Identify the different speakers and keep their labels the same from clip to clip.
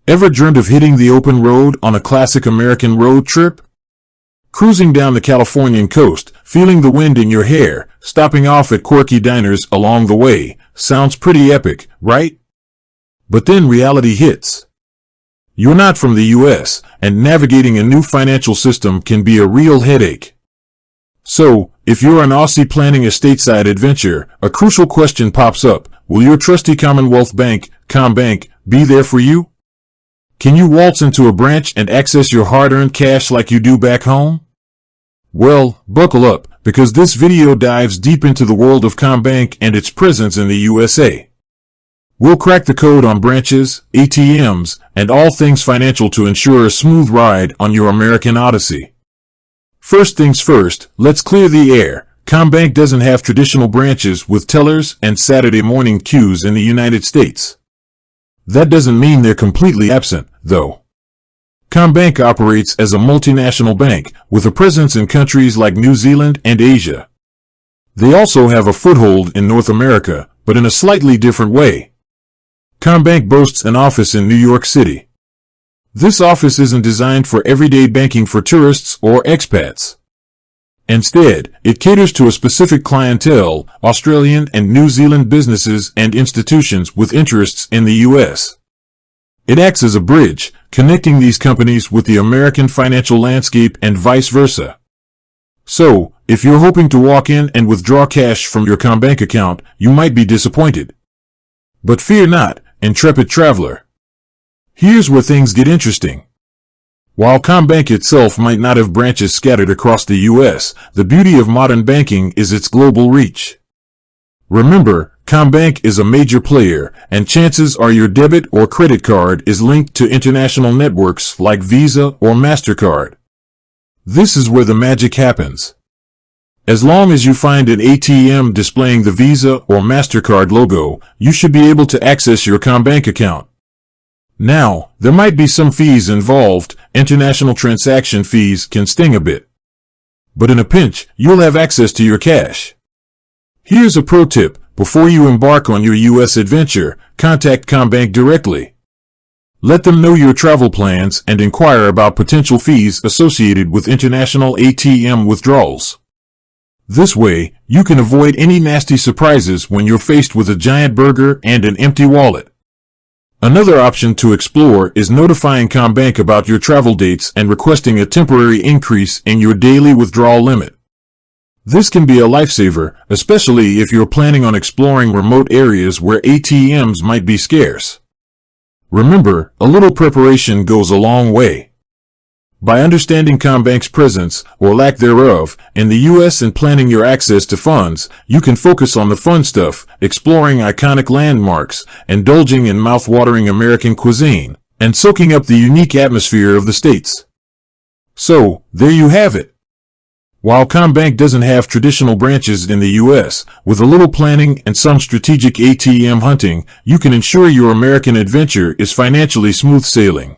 Speaker 1: Ever dreamt of hitting the open road on a classic American road trip? Cruising down the Californian coast, feeling the wind in your hair, stopping off at quirky diners along the way. Sounds pretty epic, right? But then reality hits. You're not from the US, and navigating a new financial system can be a real headache. So, if you're an Aussie planning a stateside adventure, a crucial question pops up. Will your trusty Commonwealth Bank, Commbank, be there for you? Can you waltz into a branch and access your hard-earned cash like you do back home? Well, buckle up, because this video dives deep into the world of Commbank and its presence in the USA. We'll crack the code on branches, ATMs, and all things financial to ensure a smooth ride on your American Odyssey. First things first, let's clear the air. Commbank doesn't have traditional branches with tellers and Saturday morning queues in the United States. That doesn't mean they're completely absent, though. Commbank operates as a multinational bank with a presence in countries like New Zealand and Asia. They also have a foothold in North America, but in a slightly different way. Commbank boasts an office in New York City. This office isn't designed for everyday banking for tourists or expats. Instead, it caters to a specific clientele, Australian and New Zealand businesses and institutions with interests in the US. It acts as a bridge, connecting these companies with the American financial landscape and vice versa. So, if you're hoping to walk in and withdraw cash from your Commbank account, you might be disappointed. But fear not, intrepid traveler. Here's where things get interesting. While Commbank itself might not have branches scattered across the US, the beauty of modern banking is its global reach. Remember, Commbank is a major player, and chances are your debit or credit card is linked to international networks like Visa or MasterCard. This is where the magic happens. As long as you find an ATM displaying the Visa or MasterCard logo, you should be able to access your Commbank account. Now, there might be some fees involved. International transaction fees can sting a bit. But in a pinch, you'll have access to your cash. Here's a pro tip. Before you embark on your US adventure, contact Commbank directly. Let them know your travel plans and inquire about potential fees associated with international ATM withdrawals. This way, you can avoid any nasty surprises when you're faced with a giant burger and an empty wallet. Another option to explore is notifying Commbank about your travel dates and requesting a temporary increase in your daily withdrawal limit. This can be a lifesaver, especially if you're planning on exploring remote areas where ATMs might be scarce. Remember, a little preparation goes a long way. By understanding Commbank's presence, or lack thereof, in the US and planning your access to funds, you can focus on the fun stuff, exploring iconic landmarks, indulging in mouth-watering American cuisine, and soaking up the unique atmosphere of the States. So, there you have it. While Commbank doesn't have traditional branches in the US, with a little planning and some strategic ATM hunting, you can ensure your American adventure is financially smooth sailing.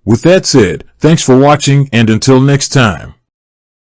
Speaker 1: With that said, thanks for watching, and until next time.